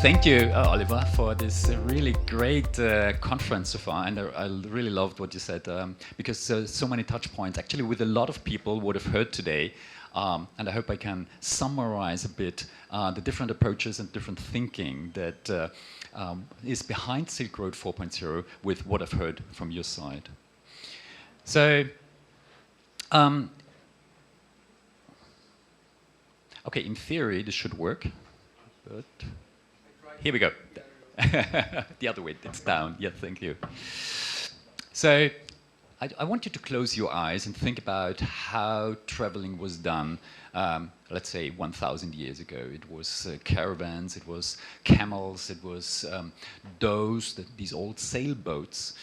Thank you, Oliver, for this really great conference so far, and I really loved what you said, because so many touch points, actually with a lot of people would have heard today, and I hope I can summarize a bit the different approaches and different thinking that is behind Silk Road 4.0 with what I've heard from your side. So, okay, in theory this should work, but here we go. The other way, it's down. Yeah, thank you. So I want you to close your eyes and think about how traveling was done, let's say 1,000 years ago. It was caravans, it was camels, it was these old sailboats.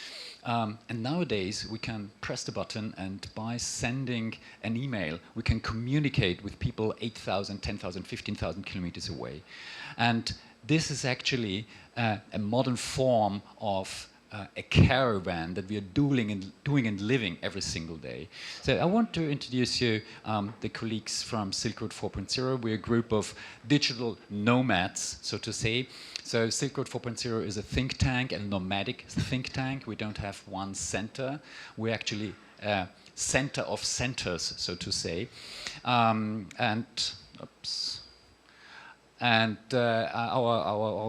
And nowadays we can press the button, and by sending an email we can communicate with people 8,000, 10,000, 15,000 kilometers away. And this is actually a modern form of a caravan that we are doing and living every single day. So I want to introduce you the colleagues from Silk Road 4.0. We're a group of digital nomads, so to say. So Silk Road 4.0 is a think tank, a nomadic think tank. We don't have one center. We're actually a center of centers, so to say. Our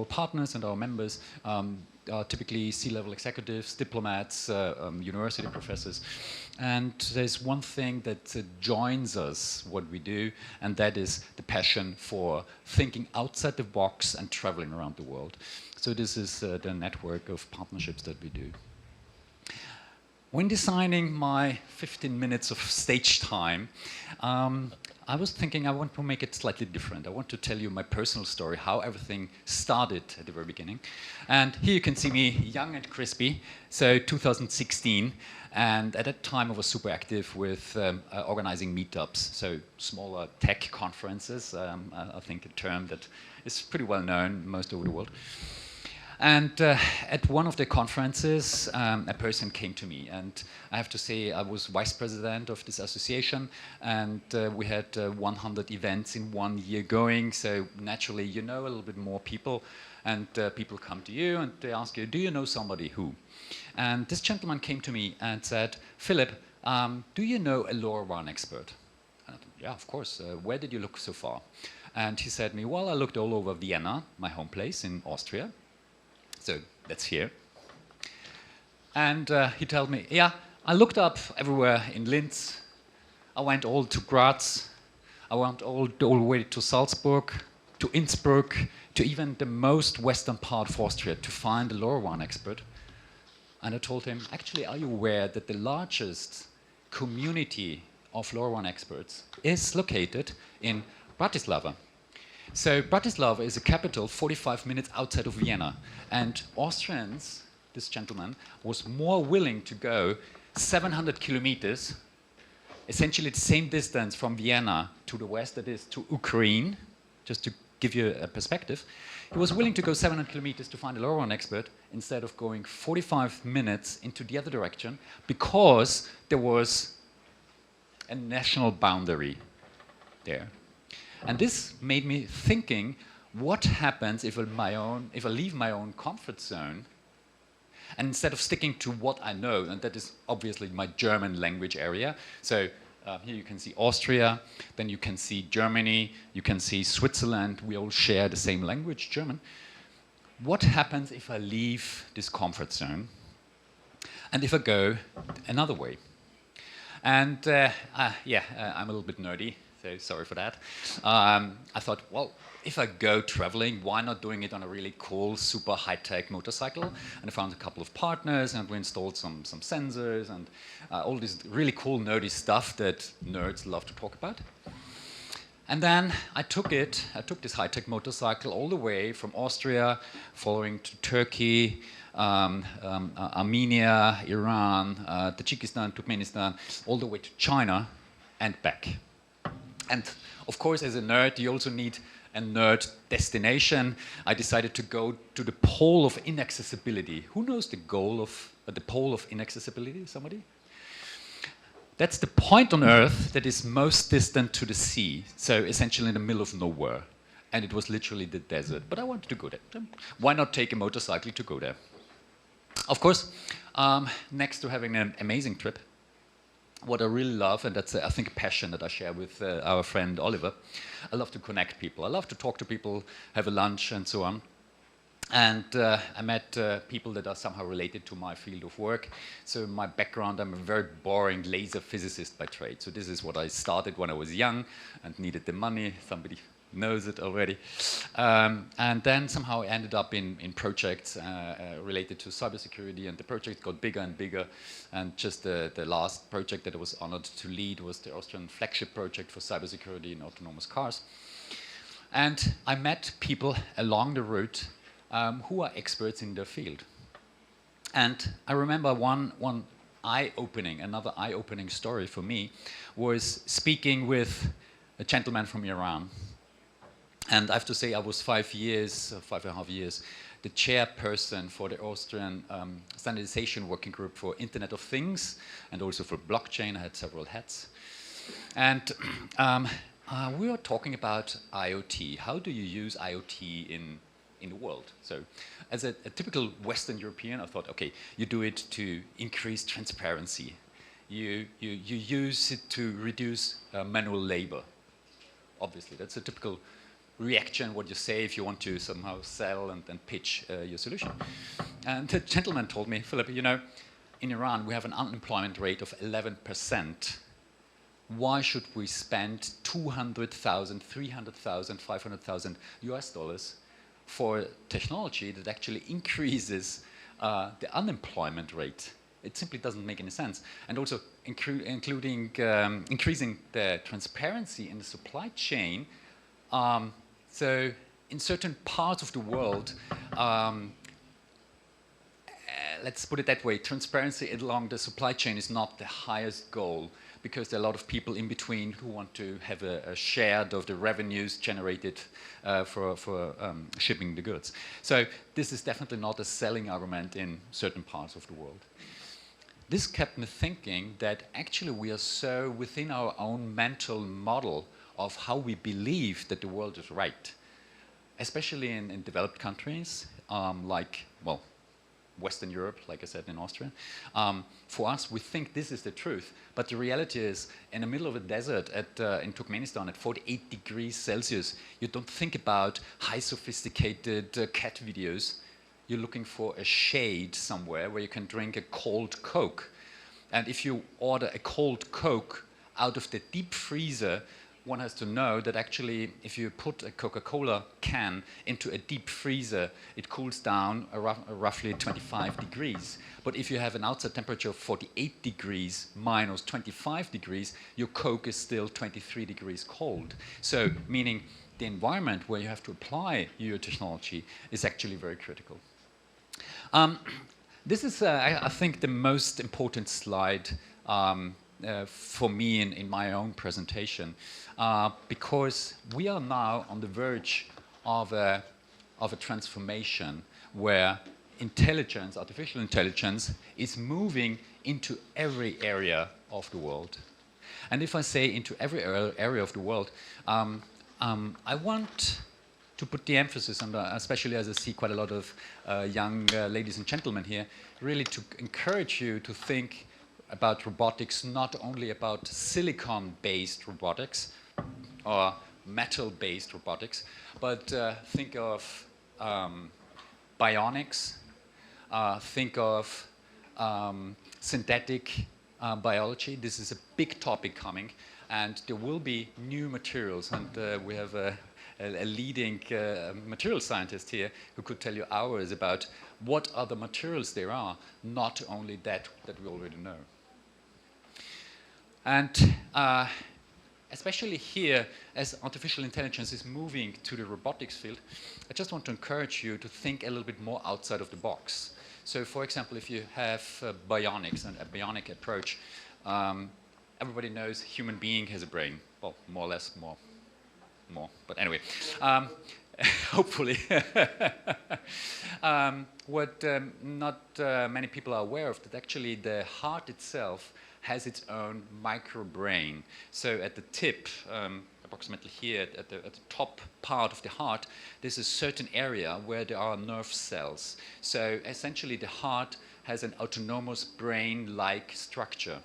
partners and our members are typically C-level executives, diplomats, university professors. And there's one thing that joins us, what we do, and that is the passion for thinking outside the box and traveling around the world. So this is the network of partnerships that we do. When designing my 15 minutes of stage time, I was thinking I want to make it slightly different. I want to tell you my personal story, how everything started at the very beginning. And here you can see me young and crispy, so 2016. And at that time I was super active with organizing meetups, so smaller tech conferences, I think a term that is pretty well known most over the world. And at one of the conferences, a person came to me, and I have to say I was vice president of this association, and we had 100 events in 1 year going, so naturally you know a little bit more people, and people come to you and they ask you, do you know somebody who? And this gentleman came to me and said, Philip, do you know a LoRaWAN expert? And I thought, yeah, of course, where did you look so far? And he said to me, well, I looked all over Vienna, my home place in Austria. So that's here. And he told me, yeah, I looked up everywhere in Linz. I went all to Graz. I went all the way to Salzburg, to Innsbruck, to even the most western part of Austria to find a LoRaWAN expert. And I told him, actually, are you aware that the largest community of LoRaWAN experts is located in Bratislava? So Bratislava is a capital 45 minutes outside of Vienna, and Austrians, this gentleman, was more willing to go 700 kilometers, essentially the same distance from Vienna to the west, that is to Ukraine, just to give you a perspective. He was willing to go 700 kilometers to find a LoRaWAN expert instead of going 45 minutes into the other direction, because there was a national boundary there. And this made me thinking, what happens if I leave my own comfort zone, and instead of sticking to what I know, and that is obviously my German language area. So here you can see Austria, then you can see Germany, you can see Switzerland. We all share the same language, German. What happens if I leave this comfort zone, and if I go another way? And I'm a little bit nerdy. So sorry for that. I thought, well, if I go traveling, why not doing it on a really cool, super high-tech motorcycle? And I found a couple of partners, and we installed some sensors and all this really cool, nerdy stuff that nerds love to talk about. And then I took this high-tech motorcycle all the way from Austria, following to Turkey, Armenia, Iran, Tajikistan, Turkmenistan, all the way to China and back. And of course, as a nerd, you also need a nerd destination. I decided to go to the pole of inaccessibility. Who knows the pole of inaccessibility? Somebody? That's the point on Earth that is most distant to the sea. So essentially in the middle of nowhere. and it was literally the desert. But I wanted to go there. So why not take a motorcycle to go there? Of course, next to having an amazing trip, what I really love, and that's I think a passion that I share with our friend Oliver, I love to connect people. I love to talk to people, have a lunch and so on. And I met people that are somehow related to my field of work. So my background, I'm a very boring laser physicist by trade. So this is what I started when I was young and needed the money. Somebody knows it already. And then somehow I ended up in projects related to cybersecurity, and the project got bigger and bigger. And just the last project that I was honored to lead was the Austrian flagship project for cybersecurity in autonomous cars. And I met people along the route who are experts in their field. And I remember another eye-opening story for me was speaking with a gentleman from Iran. And I have to say I was 5.5 years, the chairperson for the Austrian standardization working group for Internet of Things and also for blockchain. I had several hats. And we were talking about IoT. How do you use IoT in the world? So as a typical Western European, I thought, okay, you do it to increase transparency. You use it to reduce manual labor. Obviously, that's a typical reaction, what you say if you want to somehow sell and pitch your solution. And the gentleman told me, Philip, you know, in Iran we have an unemployment rate of 11%. Why should we spend 200,000, 300,000, 500,000 US dollars for technology that actually increases the unemployment rate? It simply doesn't make any sense. And also including increasing the transparency in the supply chain. So in certain parts of the world, let's put it that way, transparency along the supply chain is not the highest goal, because there are a lot of people in between who want to have a share of the revenues generated for shipping the goods. So this is definitely not a selling argument in certain parts of the world. This kept me thinking that actually we are so within our own mental model of how we believe that the world is right, especially in developed countries like, well, Western Europe, like I said, in Austria. For us, we think this is the truth, but the reality is, in the middle of a desert in Turkmenistan at 48 degrees Celsius, you don't think about high sophisticated cat videos. You're looking for a shade somewhere where you can drink a cold Coke. And if you order a cold Coke out of the deep freezer, one has to know that actually if you put a Coca-Cola can into a deep freezer, it cools down roughly 25 degrees. But if you have an outside temperature of 48 degrees minus 25 degrees, your Coke is still 23 degrees cold. So meaning the environment where you have to apply your technology is actually very critical. This is, I think, the most important slide for me in my own presentation, because we are now on the verge of a transformation where intelligence, artificial intelligence, is moving into every area of the world. And if I say into every area of the world, I want to put the emphasis on, especially as I see quite a lot of young ladies and gentlemen here, really to encourage you to think about robotics, not only about silicon-based robotics or metal-based robotics, but think of bionics, think of synthetic biology. This is a big topic coming, and there will be new materials, and we have a leading material scientist here who could tell you hours about what other materials there are, not only that we already know. And especially here, as artificial intelligence is moving to the robotics field, I just want to encourage you to think a little bit more outside of the box. So for example, if you have bionics and a bionic approach, everybody knows human being has a brain. Well, more or less, more. But anyway, hopefully. What not many people are aware of, that actually the heart itself has its own microbrain. So at the tip, approximately here at the top part of the heart, there's a certain area where there are nerve cells. So essentially the heart has an autonomous brain-like structure.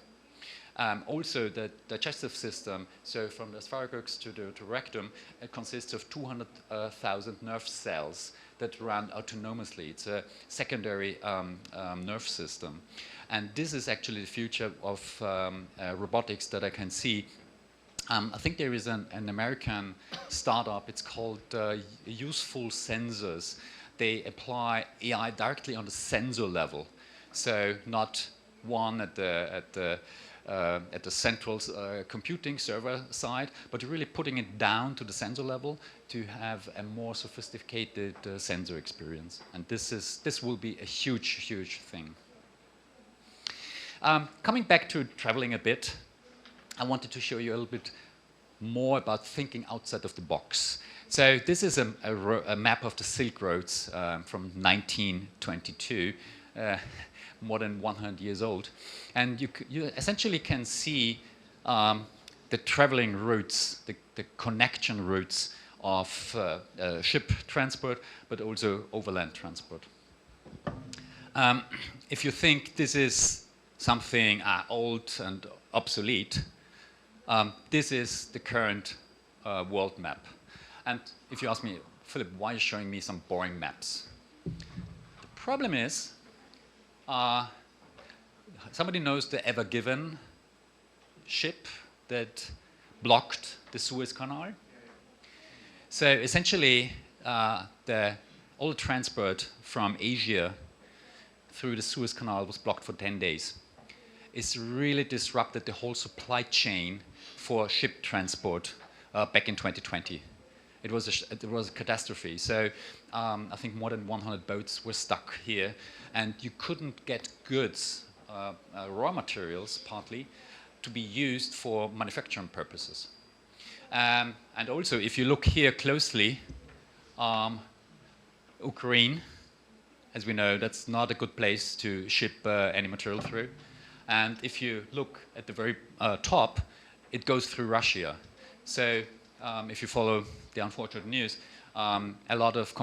Also, the digestive system, so from the esophagus to the rectum, it consists of 200,000 nerve cells that run autonomously. It's a secondary nerve system. And this is actually the future of robotics that I can see. I think there is an American startup, it's called Useful Sensors. They apply AI directly on the sensor level. So not one at the central computing server side, but really putting it down to the sensor level to have a more sophisticated sensor experience. And this will be a huge thing. Coming back to traveling a bit, I wanted to show you a little bit more about thinking outside of the box. So this is a map of the Silk Roads from 1922. More than 100 years old. And you essentially can see the traveling routes, the connection routes of ship transport, but also overland transport. If you think this is something old and obsolete, this is the current world map. And if you ask me, Philip, why are you showing me some boring maps? The problem is, somebody knows the Ever Given ship that blocked the Suez Canal. So essentially, all the transport from Asia through the Suez Canal was blocked for 10 days. It's really disrupted the whole supply chain for ship transport back in 2020. It was a catastrophe. So I think more than 100 boats were stuck here, and you couldn't get goods, raw materials partly, to be used for manufacturing purposes. And also, if you look here closely, Ukraine, as we know, that's not a good place to ship any material through. And if you look at the very top, it goes through Russia. So if you follow the unfortunate news, a lot of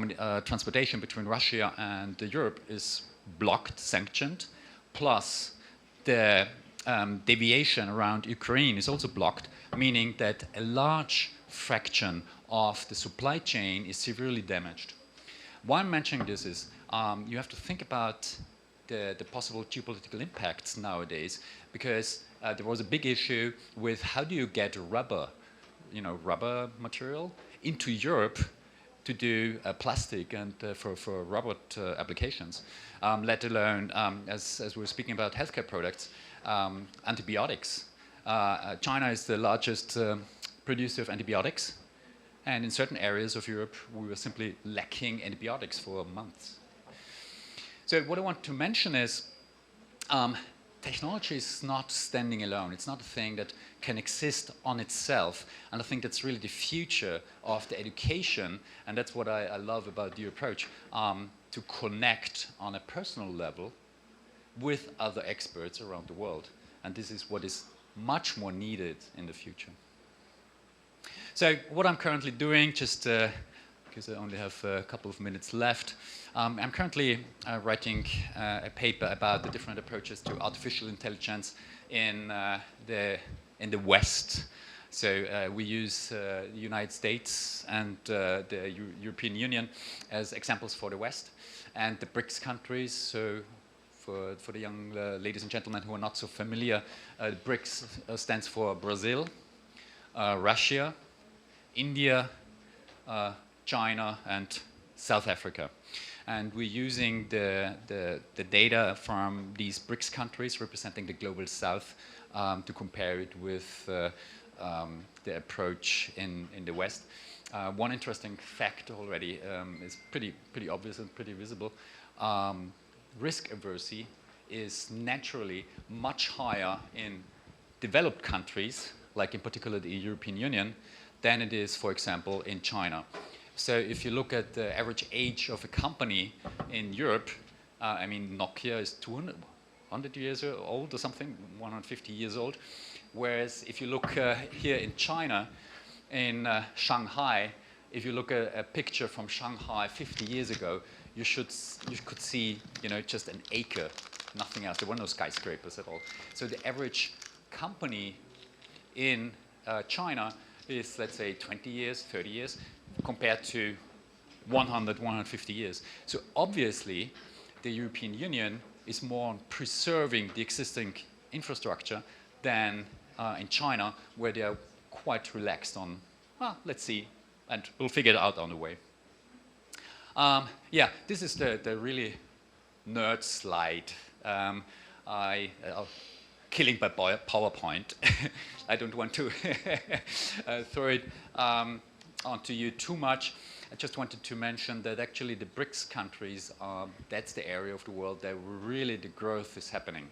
transportation between Russia and Europe is blocked, sanctioned, plus the deviation around Ukraine is also blocked, meaning that a large fraction of the supply chain is severely damaged. Why I'm mentioning this is you have to think about the possible geopolitical impacts nowadays, because there was a big issue with how do you get rubber material into Europe to do plastic and for robot applications, let alone, as we were speaking about healthcare products, antibiotics. China is the largest producer of antibiotics, and in certain areas of Europe, we were simply lacking antibiotics for months. So what I want to mention is technology is not standing alone. It's not a thing that can exist on itself. And I think that's really the future of the education. And that's what I love about your approach, to connect on a personal level with other experts around the world. And this is what is much more needed in the future. So what I'm currently doing, just because I only have a couple of minutes left, I'm currently writing a paper about the different approaches to artificial intelligence in the West. So we use the United States and the European Union as examples for the West, and the BRICS countries. So for the young ladies and gentlemen who are not so familiar, BRICS stands for Brazil, Russia, India, China, and South Africa. And we're using the data from these BRICS countries representing the global South to compare it with the approach in the West. One interesting fact already is pretty obvious and pretty visible. Risk aversity is naturally much higher in developed countries, like in particular the European Union, than it is, for example, in China. So if you look at the average age of a company in Europe, I mean, Nokia is 200 years old or something, 150 years old. Whereas if you look here in China, in Shanghai, if you look at a picture from Shanghai 50 years ago, you could see, just an acre, nothing else. There were no skyscrapers at all. So the average company in China is, let's say, 20 years, 30 years, compared to 100, 150 years. So obviously, the European Union is more on preserving the existing infrastructure than in China, where they are quite relaxed on, well, let's see, and we'll figure it out on the way. Yeah, this is the really nerd slide. Killing by PowerPoint. I don't want to throw it onto you too much. I just wanted to mention that actually the BRICS countries, that's the area of the world that really the growth is happening.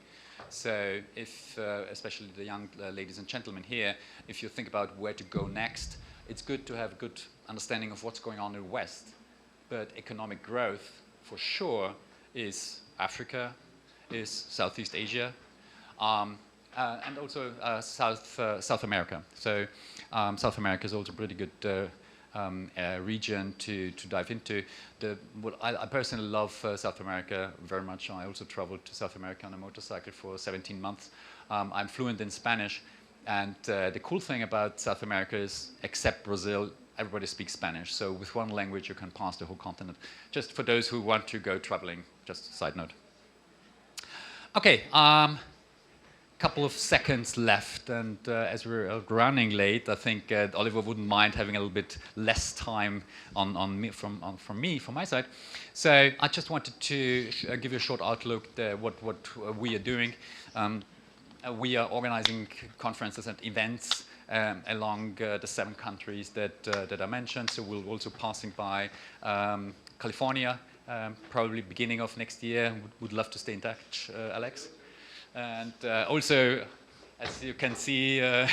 So if, especially the young ladies and gentlemen here, if you think about where to go next, it's good to have a good understanding of what's going on in the West. But economic growth, for sure, is Africa, is Southeast Asia, and also South America. So South America is also a pretty good region to dive into. I personally love South America very much. I also traveled to South America on a motorcycle for 17 months. I'm fluent in Spanish, and the cool thing about South America is, except Brazil, everybody speaks Spanish. So with one language, you can pass the whole continent. Just for those who want to go traveling, just a side note. Okay, couple of seconds left, and as we're running late, I think Oliver wouldn't mind having a little bit less time on me, from my side. So I just wanted to give you a short outlook what we are doing. We are organizing conferences and events along the 7 countries that I mentioned. So we'll also passing by California, probably beginning of next year. Would love to stay in touch, Alex. And also, as you can see, well,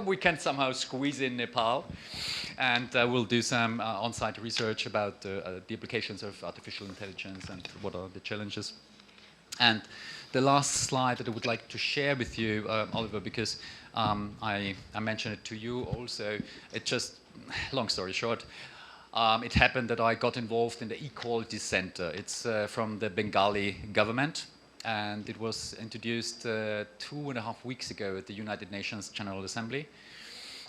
we can somehow squeeze in Nepal. And we'll do some on-site research about the applications of artificial intelligence and what are the challenges. And the last slide that I would like to share with you, Oliver, because I mentioned it to you also, it just, long story short, it happened that I got involved in the Equality Center. It's from the Bengali government, and it was introduced 2.5 weeks ago at the United Nations General Assembly.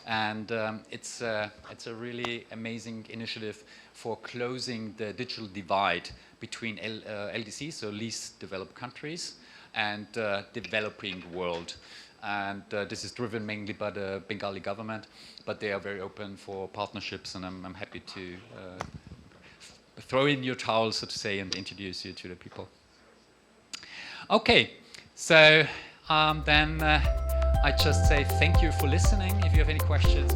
And it's a really amazing initiative for closing the digital divide between LDCs, so least developed countries, and developing world. And this is driven mainly by the Bengali government, but they are very open for partnerships, and I'm happy to throw in your towel, so to say, and introduce you to the people. Okay, so then I just say thank you for listening. If you have any questions,